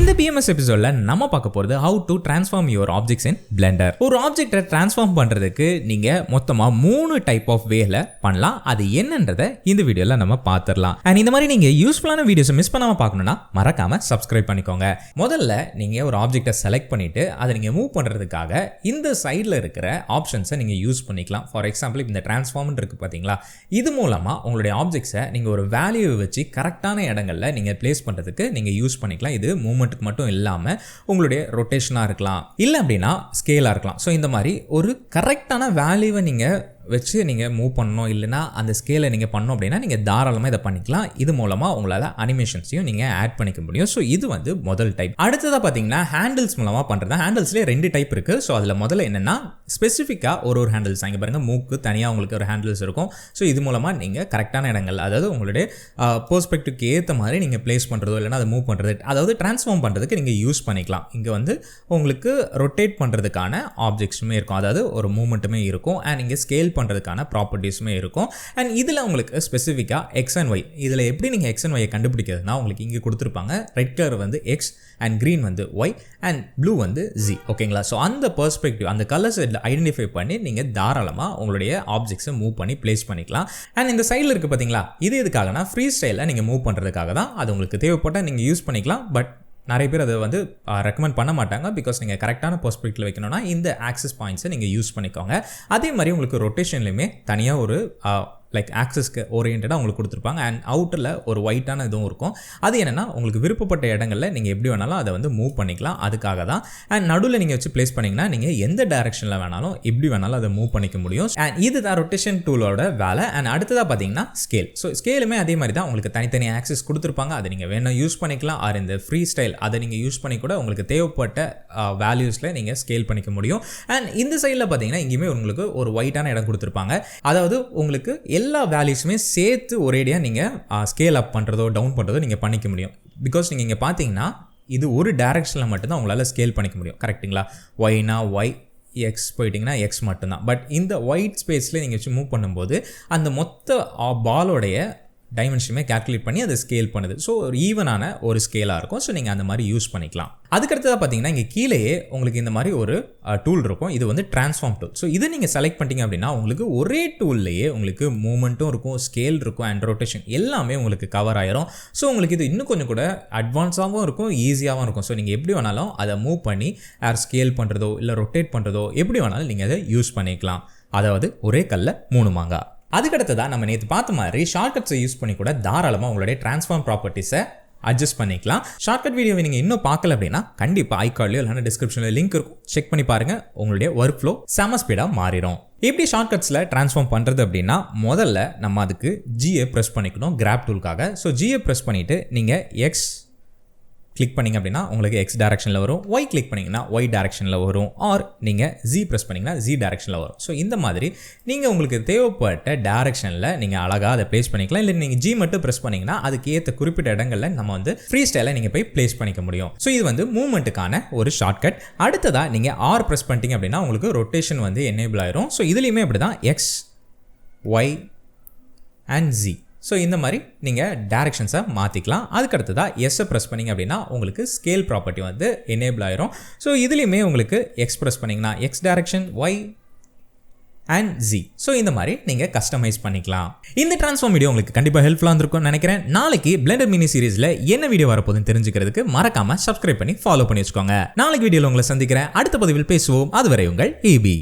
இந்த PMS எபிசோட்ல நம்ம பார்க்க போறது how to transform your objects in Blender. ஒரு ஆப்ஜெக்ட்டை டிரான்ஸ்ஃபார்ம் பண்றதுக்கு நீங்க மொத்தமா 3 டைப் ஆஃப் வேல பண்ணலாம். அது என்னன்றதை இந்த வீடியோல நம்ம பார்த்திரலாம். அண்ட் இந்த மாதிரி நீங்க யூஸ்ஃபுல்லான வீடியோஸ் மிஸ் பண்ணாம பார்க்கணும்னா மறக்காம சப்ஸ்கிரைப் பண்ணிக்கோங்க. முதல்ல நீங்க ஒரு ஆப்ஜெக்ட்டை செலக்ட் பண்ணிட்டு அதை நீங்க மூவ் பண்றதுக்காக இந்த சைடுல இருக்கிற ஆப்ஷன்ஸை நீங்க யூஸ் பண்ணிக்கலாம். ஃபார் எக்ஸாம்பிள் இந்த டிரான்ஸ்ஃபார்ம் இருக்கு பாத்தீங்களா, இது மூலமா உங்களுடைய ஆப்ஜெக்ட்ஸை நீங்க ஒரு வேல்யூ வச்சு கரெக்டான இடங்கள்ல நீங்க பிளேஸ் பண்றதுக்கு நீங்க யூஸ் பண்ணிக்கலாம். இது மூவ்மெண்ட்டுக்கு மட்டும் இல்லாமல் உங்களுடைய ரொட்டேஷனாக இருக்கலாம், இல்லை அப்படின்னா ஸ்கேலாக இருக்கலாம். ஸோ இந்த மாதிரி ஒரு கரெக்டான வேல்யூவை நீங்கள் வச்சு நீங்கள் மூவ் பண்ணணும், இல்லைனா அந்த ஸ்கேலை நீங்கள் பண்ணணும் அப்படின்னா நீங்கள் தாராளமாக இதை பண்ணிக்கலாம். இது மூலமாக உங்களால் அனிமேஷன்ஸையும் நீங்கள் ஆட் பண்ணிக்க முடியும். ஸோ இது வந்து முதல் டைப். அடுத்ததாக பார்த்தீங்கன்னா ஹேண்டில்ஸ் மூலமாக பண்ணுறது. ஹேண்டில்ஸ்லேயே 2 டைப் இருக்குது. ஸோ அதில் முதல்ல என்னென்னா ஸ்பெசிஃபிக்காக ஒரு ஹேண்டில்ஸ் அங்கே பாருங்கள், மூக்கு தனியாக உங்களுக்கு ஒரு ஹேண்டில்ஸ் இருக்கும். ஸோ இது மூலமாக நீங்கள் கரெக்டான இடங்கள், அதாவது உங்களுடைய பெர்ஸ்பெக்டிவ்க்கு ஏற்ற மாதிரி நீங்கள் பிளேஸ் பண்ணுறதோ இல்லைனா அதை மூவ் பண்ணுறது, அதாவது டிரான்ஸ்ஃபார்ம் பண்ணுறதுக்கு நீங்கள் யூஸ் பண்ணிக்கலாம். இங்கே வந்து உங்களுக்கு ரொட்டேட் பண்ணுறதுக்கான ஆப்ஜெக்ட்ஸுமே இருக்கும், அதாவது ஒரு மூவ்மெண்ட்டுமே இருக்கும். அண்ட் இங்கே ஸ்கேல் பண்ணுறதுக்கான ப்ராப்பர்ட்டிஸுமே இருக்கும். அண்ட் இதில் உங்களுக்கு ஸ்பெசிஃபிக்காக எக்ஸ் அண்ட் ஒய், இதில் எப்படி நீங்கள் எக்ஸ் அண்ட் ஒய்யை கண்டுபிடிக்கிறதுனா உங்களுக்கு இங்கே கொடுத்துருப்பாங்க. ரெட் கலர் வந்து எக்ஸ் அண்ட் க்ரீன் வந்து ஒய் அண்ட் ப்ளூ வந்து ஜி. ஓகேங்களா? ஸோ அந்த பெர்ஸ்பெக்டிவ், அந்த கலர்ஸ் ஐடென்டிஃபை பண்ணி நீங்கள் தாராளமாக உங்களுடைய ஆப்ஜெக்ட்ஸை மூவ் பண்ணி பிளேஸ் பண்ணிக்கலாம். அண்ட் இந்த சைடில் இருக்குது பார்த்தீங்களா, இது எதுக்காகனா ஃப்ரீ ஸ்டைலில் நீங்கள் மூவ் பண்ணுறதுக்காக தான். அது உங்களுக்கு தேவைப்பட்டால் நீங்கள் யூஸ் பண்ணிக்கலாம். பட் நிறைய பேர் அதை வந்து ரெக்கமெண்ட் பண்ண மாட்டாங்க. பிகாஸ் நீங்கள் கரெக்டான பெர்ஸ்பெக்டிவ்ல வைக்கணும்னா இந்த ஆக்சஸ் பாயிண்ட்ஸை நீங்கள் யூஸ் பண்ணிக்கோங்க. அதே மாதிரி உங்களுக்கு ரொட்டேஷன்லையுமே தனியாக ஒரு லைக் ஆக்சஸ்க்கு ஓரியன்டாக உங்களுக்கு கொடுத்துருப்பாங்க. அண்ட் அவுட்டரில் ஒரு ஒயிட்டான இதுவும் இருக்கும். அது என்னென்னா உங்களுக்கு விருப்பப்பட்ட இடங்களில் நீங்கள் எப்படி வேணாலும் அதை வந்து மூவ் பண்ணிக்கலாம். அதுக்காக தான். அண்ட் நடுவில் நீங்கள் வச்சு பிளேஸ் பண்ணிங்கன்னா நீங்கள் எந்த டைரக்ஷனில் வேணாலும் எப்படி வேணாலும் அதை மூவ் பண்ணிக்க முடியும். அண்ட் இதுதான் ரொட்டேஷன் டூலோட வேலை. அண்ட் அடுத்ததாக பார்த்தீங்கன்னா ஸ்கேல். ஸோ ஸ்கேலுமே அதே மாதிரி தான், உங்களுக்கு தனித்தனி ஆக்சஸ் கொடுத்துருப்பாங்க. அதை நீங்கள் வேணும் யூஸ் பண்ணிக்கலாம். ஆர் இந்த ஃப்ரீ ஸ்டைல் அதை நீங்கள் யூஸ் பண்ணி கூட உங்களுக்கு தேவைப்பட்ட வேல்யூஸில் நீங்கள் ஸ்கேல் பண்ணிக்க முடியும். அண்ட் இந்த சைடில் பார்த்தீங்கன்னா இங்கேயுமே உங்களுக்கு ஒரு ஒயிட்டான இடம் கொடுத்துருப்பாங்க. அதாவது உங்களுக்கு எல்லா வேல்யூஸுமே சேர்த்து ஒரேடியாக நீங்கள் ஸ்கேல் அப் பண்ணுறதோ டவுன் பண்ணுறதோ நீங்கள் பண்ணிக்க முடியும். பிகாஸ் நீங்கள் இங்கே பார்த்தீங்கன்னா இது ஒரு டைரக்ஷனில் மட்டும்தான் உங்களால் ஸ்கேல் பண்ணிக்க முடியும். கரெக்டுங்களா? ஒய்னா ஒய், எக்ஸ் போயிட்டிங்கன்னா எக்ஸ் மட்டும்தான். பட் இந்த ஒயிட் ஸ்பேஸில் நீங்கள் வச்சு மூவ் பண்ணும்போது அந்த மொத்த பாலோடைய டைமென்ஷனுமே கேல்குலேட் பண்ணி அதை ஸ்கேல் பண்ணுது. ஸோ ஒரு ஈவனான ஒரு ஸ்கேலாக இருக்கும். ஸோ நீங்கள் அந்த மாதிரி யூஸ் பண்ணிக்கலாம். அதுக்கடுத்ததாக பார்த்தீங்கன்னா இங்கே கீழேயே உங்களுக்கு இந்த மாதிரி ஒரு டூல் இருக்கும். இது வந்து டிரான்ஸ்ஃபார்ம் டூல். ஸோ இதை நீங்கள் செலக்ட் பண்ணிட்டீங்க அப்படின்னா உங்களுக்கு ஒரே டூல்லையே உங்களுக்கு மூவ்மெண்ட்டும் இருக்கும், ஸ்கேல் இருக்கும், அண்ட் ரொட்டேஷன் எல்லாமே உங்களுக்கு கவர் ஆயிரும். ஸோ உங்களுக்கு இது இன்னும் கொஞ்சம் கூட அட்வான்ஸாகவும் இருக்கும், ஈஸியாகவும் இருக்கும். ஸோ நீங்கள் எப்படி வேணாலும் அதை மூவ் பண்ணி ஸ்கேல் பண்ணுறதோ இல்லை ரொட்டேட் பண்ணுறதோ எப்படி வேணாலும் நீங்கள் அதை யூஸ் பண்ணிக்கலாம். அதாவது ஒரே கல்ல 3 மாங்காய். அதுக்கடுத்ததான் நம்ம நேற்று பார்த்த மாதிரி ஷார்ட்கட்ஸை யூஸ் பண்ணி கூட தாராளமாக உங்களுடைய டிரான்ஸ்ஃபார்ம் ப்ராப்பர்ட்டிஸை அட்ஜஸ்ட் பண்ணிக்கலாம். ஷார்ட்கட் வீடியோவை நீங்கள் இன்னும் பார்க்கல அப்படின்னா கண்டிப்பாக ஐகார்ட்லையோ இல்லைனா டிஸ்கிரிப்ஷனில் லிங்க் இருக்கும், செக் பண்ணி பாருங்கள். உங்களுடைய ஒர்க் ஃப்ளோ செம ஸ்பீடாக மாறிடும். எப்படி ஷார்ட்கட்ஸில் ட்ரான்ஸ்ஃபார்ம் பண்ணுறது அப்படின்னா முதல்ல நம்ம அதுக்கு ஜியை ப்ரெஸ் பண்ணிக்கணும் கிராப் டூலுக்காக. ஸோ ஜியை ப்ரெஸ் பண்ணிவிட்டு நீங்கள் எக்ஸ் கிளிக் பண்ணிங்க அப்படின்னா உங்களுக்கு எக்ஸ் டைரக்ஷனில் வரும், ஒய் கிளிக் பண்ணிங்கன்னா ஒய் டைரக்ஷனில் வரும், ஆர் நீங்கள் ஜி ப்ரெஸ் பண்ணிங்கன்னா ஜி டைரக்ஷனில் வரும். ஸோ இந்த மாதிரி நீங்கள் உங்களுக்கு தேவைப்பட்ட டைரக்ஷனில் நீங்கள் அழகாக அதை பிளேஸ் பண்ணிக்கலாம். இல்லை நீங்கள் ஜி மட்டும் ப்ரெஸ் பண்ணிங்கன்னா அதுக்கு ஏற்ற குறிப்பிட்ட இடங்களில் நம்ம வந்து ஃப்ரீ ஸ்டைலில் நீங்கள் போய் பிளேஸ் பண்ணிக்க முடியும். ஸோ இது வந்து மூவ்மெண்ட்டுக்கான ஒரு ஷார்ட்கட். அடுத்ததாக நீங்கள் ஆர் ப்ரெஸ் பண்ணிட்டீங்க அப்படின்னா உங்களுக்கு ரொட்டேஷன் வந்து எனேபிள் ஆயிரும். ஸோ இதுலேயுமே அப்படி தான் X, Y and Z. So இந்த மாதிரி நீங்கள் டைரக்ஷன்ஸை மாற்றிக்கலாம். அதுக்கடுத்ததாக எஸ்ஸை ப்ரெஸ் பண்ணிங்க அப்படின்னா உங்களுக்கு ஸ்கேல் ப்ராப்பர்ட்டி வந்து எனேபிள் ஆயிரும். ஸோ இதுலேயுமே உங்களுக்கு எக்ஸ் ப்ரெஸ் பண்ணிங்கன்னா X direction, Y and Z. So இந்த மாதிரி நீங்கள் கஸ்டமைஸ் பண்ணிக்கலாம். இந்த டிரான்ஸ்ஃபார்ம் வீடியோ உங்களுக்கு கண்டிப்பாக ஹெல்ப்ஃபுல்லாக இருந்திருக்கும்னு நினைக்கிறேன். நாளைக்கு பிளெண்டர் மினி சீரிஸில் என்ன வீடியோ வரப்போகுதுன்னு தெரிஞ்சுக்கிறதுக்கு மறக்காமல் சப்ஸ்கிரைப் பண்ணி ஃபாலோ பண்ணி வச்சுக்கோங்க. நாளைக்கு வீடியோவில் உங்களை சந்திக்கிறேன். அடுத்த பதிவில் பேசுவோம். அதுவரை உங்கள் EB.